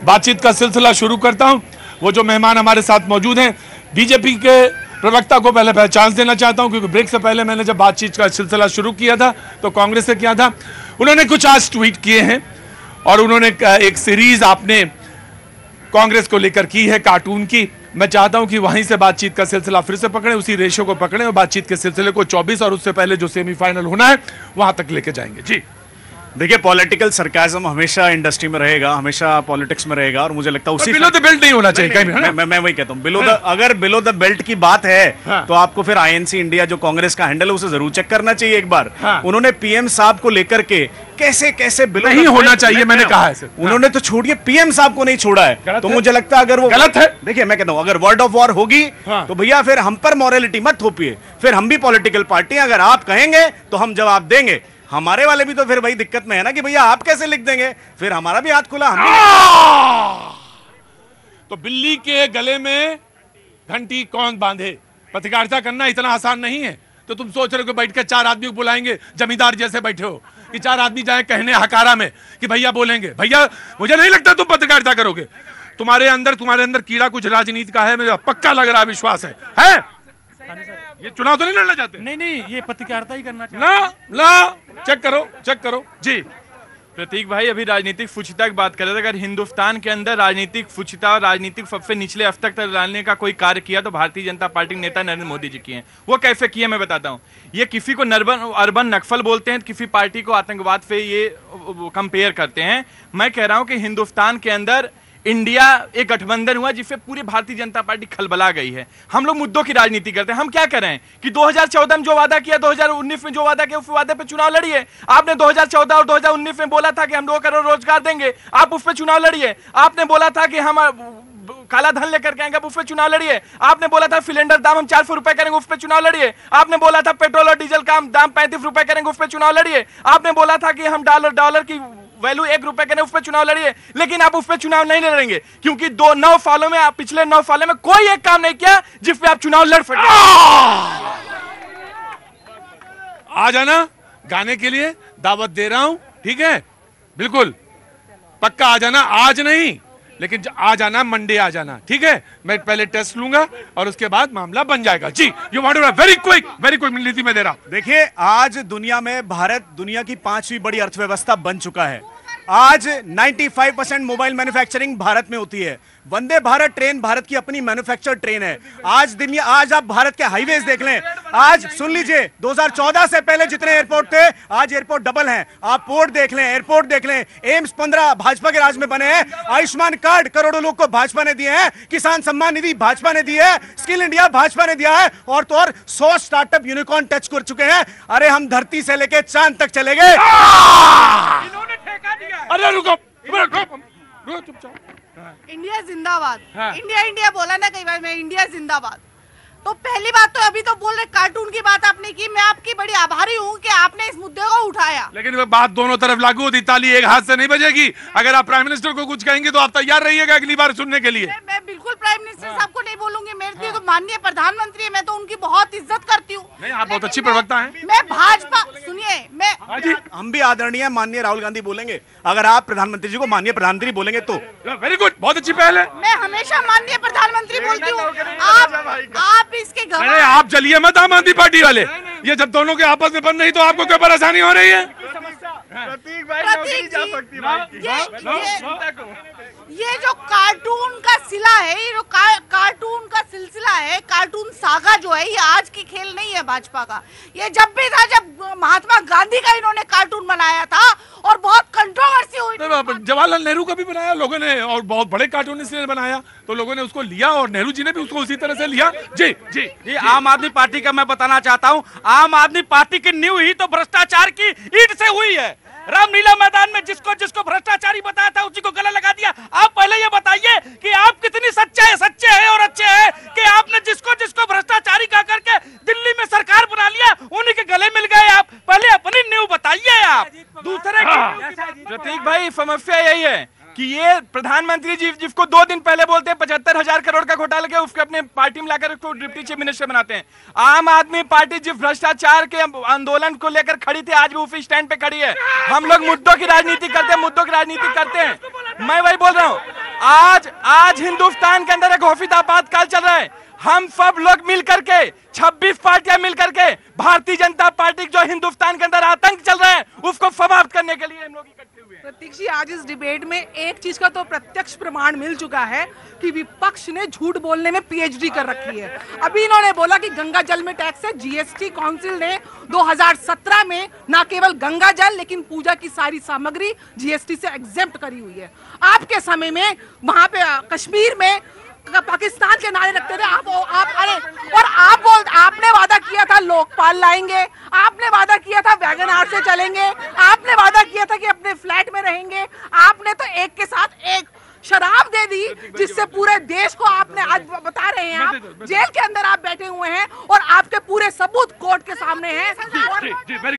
बातचीत का सिलसिला शुरू करता हूं। वो जो मेहमान हमारे साथ मौजूद हैं, बीजेपी के प्रवक्ता को पहले पहचान देना चाहता हूं, क्योंकि ब्रेक से पहले मैंने जब बातचीत का सिलसिला शुरू किया था तो कांग्रेस से किया था। उन्होंने कुछ आज ट्वीट किए हैं और उन्होंने एक सीरीज आपने कांग्रेस को लेकर की है कार्टून की। मैं चाहता हूं कि वहीं से बातचीत का सिलसिला फिर से पकड़ें, उसी रेशो को पकड़ें और बातचीत के सिलसिले को 24 और उससे पहले जो सेमीफाइनल होना है वहां तक लेके जाएंगे। जी देखिए, पॉलिटिकल सरकाज़म हमेशा इंडस्ट्री में रहेगा, हमेशा पॉलिटिक्स में रहेगा और मुझे लगता है उसी बिलो द बेल्ट नहीं होना चाहिए। मैं वही कहता हूँ, अगर बिलो द बेल्ट की बात है तो आपको फिर आईएनसी इंडिया जो कांग्रेस का हैंडल है उसे जरूर चेक करना चाहिए एक बार। उन्होंने पीएम साहब को लेकर के कैसे कैसे बिलो नहीं होना चाहिए, मैंने कहा है। उन्होंने तो छोड़िए, पीएम साहब को नहीं छोड़ा है, तो मुझे लगता है अगर वो गलत है। देखिए मैं कहता हूँ, अगर वर्ड ऑफ वॉर होगी तो भैया फिर हम पर मॉरलिटी मत थोपिए, फिर हम भी पॉलिटिकल पार्टी, अगर आप कहेंगे तो हम जवाब देंगे। हमारे वाले भी तो फिर भाई दिक्कत में है ना कि भैया आप कैसे लिख देंगे, फिर हमारा भी हाथ खुला। तो बिल्ली के गले में घंटी कौन बांधे? पत्रकारिता करना इतना आसान नहीं है। तो तुम सोच रहे हो कि बैठ के 4 आदमी को बुलाएंगे, जमींदार जैसे बैठे हो कि 4 आदमी जाए कहने हकारा में कि भैया बोलेंगे। भैया मुझे नहीं लगता तुम पत्रकारिता करोगे। तुम्हारे अंदर कीड़ा कुछ राजनीति का है, मुझे पक्का लग रहा है, विश्वास है? ये चुनाव तो नहीं लड़ना चाहते? नहीं, ये पत्रकारिता ही करना चाहते। ना चेक करो जी। प्रतीक भाई अभी राजनीतिक फुचिता की बात कर रहे थे। अगर हिंदुस्तान के अंदर राजनीतिक फुचिता और राजनीतिक सबसे निचले स्तर तक डालने का कोई कार्य किया तो भारतीय जनता पार्टी के नेता नरेंद्र मोदी जी किए हैं। वो कैसे किए मैं बताता हूँ। ये किसी को अर्बन नक्सल बोलते हैं, किसी पार्टी को आतंकवाद से ये कंपेयर करते हैं। मैं कह रहा हूँ कि हिंदुस्तान के अंदर इंडिया एक गठबंधन हुआ जिससे पूरी भारतीय जनता पार्टी खलबला गई है। हम लोग मुद्दों की राजनीति करते हैं। हम क्या कर रहे हैं कि 2014 में जो वादा किया, 2019 में जो वादा किया, उस वादे पे चुनाव लड़िए। आपने 2014 और 2019 में बोला था कि हम 2 करोड़ रोजगार देंगे, आप उस पर चुनाव लड़िए। आपने बोला था कि हम काला धन लेकर के आएंगे, आप उस पर चुनाव लड़िए। आपने बोला था सिलेंडर दाम हम 400 रुपए करेंगे, उस पर चुनाव लड़िए। आपने बोला था पेट्रोल और डीजल का दाम 35 रुपए करेंगे, उस पर चुनाव लड़िए। आपने बोला था कि हम डॉलर की वैल्यू 1 रुपए करें, उस पर चुनाव लड़िए। लेकिन आप उस पर चुनाव नहीं लड़ेंगे क्योंकि पिछले 9 सालों में कोई एक काम नहीं किया जिस पे आप चुनाव लड़ सके। आ जाना गाने के लिए, दावत दे रहा हूं, ठीक है? बिल्कुल पक्का आ जाना, आज नहीं लेकिन आ जाना, मंडे आ जाना, ठीक है? मैं पहले टेस्ट लूंगा और उसके बाद मामला बन जाएगा। जी you want to very quick नीति में दे रहा हूं। देखिए, आज दुनिया में भारत दुनिया की 5वीं बड़ी अर्थव्यवस्था बन चुका है। आज 95% मोबाइल मैन्युफैक्चरिंग भारत में होती है। वंदे भारत ट्रेन भारत की अपनी मैन्युफैक्चर ट्रेन है। आज आप भारत के हाईवेज देख लें, आज सुन लीजिए, 2014 से पहले जितने एयरपोर्ट थे आज एयरपोर्ट डबल हैं। आप पोर्ट देख लें, एयरपोर्ट देख लें। एम्स 15 भाजपा के राज में बने हैं। आयुष्मान कार्ड करोड़ों लोग को भाजपा ने दिए हैं। किसान सम्मान निधि भाजपा ने दी है। स्किल इंडिया भाजपा ने दिया है। और तो और 100 स्टार्टअप यूनिकॉर्न टच कर चुके हैं। अरे हम धरती से लेके चांद तक चले गए। अरे रुको चुपचाप। इंडिया जिंदाबाद। इंडिया बोला ना कई बार, मैं इंडिया जिंदाबाद। तो पहली बात तो अभी तो बोल रहे कार्टून की बात आपने की, मैं आपकी बड़ी आभारी हूँ कि आपने इस मुद्दे को उठाया। लेकिन वह बात दोनों तरफ लागू होती, ताली एक हाथ से नहीं बजेगी। अगर आप प्राइम मिनिस्टर को कुछ कहेंगे तो आप तैयार रहिएगा अगली बार सुनने के लिए। मैं बिल्कुल प्राइम मिनिस्टर साहब को नहीं बोलूंगी, मेरे लिए तो माननीय प्रधानमंत्री है, मैं तो उनकी बहुत इज्जत करती हूँ। नहीं, आप बहुत अच्छी प्रवक्ता हैं। मैं भाजपा, सुनिए, मैं हम भी आदरणीय माननीय राहुल गांधी बोलेंगे। अगर आप प्रधानमंत्री जी को माननीय प्रधानमंत्री बोलेंगे तो वेरी गुड, बहुत अच्छी पहल है। मैं हमेशा माननीय प्रधानमंत्री बोलती हूँ। आप इसके गवाह। आप चलिए मत आम आदमी पार्टी वाले, ये जब दोनों के आपस में बंद नहीं तो आपको क्या परेशानी हो रही है? प्रतीक ये जो कार्टून का सिला है, ये जो कार्टून का सिलसिला है, कार्टून सागा जो है, ये आज की खेल नहीं है भाजपा का। ये जब भी था, जब महात्मा गांधी का इन्होंने कार्टून बनाया था और बहुत कंट्रोवर्सी हुई। जवाहरलाल नेहरू का भी बनाया लोगों ने और बहुत बड़े कार्टूनिस्ट ने बनाया, तो लोगों ने उसको लिया और नेहरू जी ने भी उसको उसी तरह से लिया। जी आम आदमी पार्टी का मैं बताना चाहता हूँ, आम आदमी पार्टी की नींव ही तो भ्रष्टाचार की ईंट से हुई है। रामलीला मैदान में जिसको भ्रष्टाचारी बताया था उसी को गला लगा दिया। आप पहले ये बताइए कि आप कितनी सच्चे हैं और अच्छे हैं कि आपने जिसको भ्रष्टाचारी कह करके दिल्ली में सरकार बना लिया, उन्हीं के गले मिल गए। आप पहले अपनी नींव बताइए। आप दूसरे प्रतीक भाई, समस्या यही है कि ये प्रधानमंत्री जी जिसको 2 दिन पहले बोलते हैं 75,000 करोड़ का घोटाला किया, उसके अपने पार्टी में लाकर उसको डिप्टी चीफ मिनिस्टर बनाते हैं। आम आदमी पार्टी जिस भ्रष्टाचार के आंदोलन को लेकर खड़ी थी, आज भी उसी स्टैंड पे खड़ी है। हम लोग मुद्दों की राजनीति करते हैं, मैं वही बोल रहा हूँ। आज हिंदुस्तान के अंदर एक खौफनाक आपातकाल चल रहा है। हम सब लोग मिल करके 26 पार्टियां मिल करके भारतीय जनता पार्टी जो हिंदुस्तान के अंदर आतंक चल रहा है उसको समाप्त करने के लिए हम लोग इकट्ठे हुए हैं। प्रतीक जी, आज इस डिबेट में एक चीज का तो प्रत्यक्ष प्रमाण मिल चुका है कि विपक्ष ने झूठ बोलने में पीएचडी कर रखी है। अभी इन्होंने बोला कि गंगा जल में टैक्स है। जीएसटी काउंसिल ने 2017 में न केवल गंगा जल लेकिन पूजा की सारी सामग्री जीएसटी से एग्जेम्प्ट करी हुई है। आपके समय में वहां पे कश्मीर में पाकिस्तान के नारे रखते थे आप अरे और आपने वादा किया था लोकपाल लाएंगे, आपने वादा किया था वैगन आर से चलेंगे, आपने वादा किया था कि अपने फ्लैट में रहेंगे। आपने तो एक के साथ एक शराब दे दी जिससे पूरे देश को आपने आज बता रहे हैं आप जेल के अंदर आप बैठे हुए हैं और आपके पूरे सबूत कोर्ट के सामने हैं।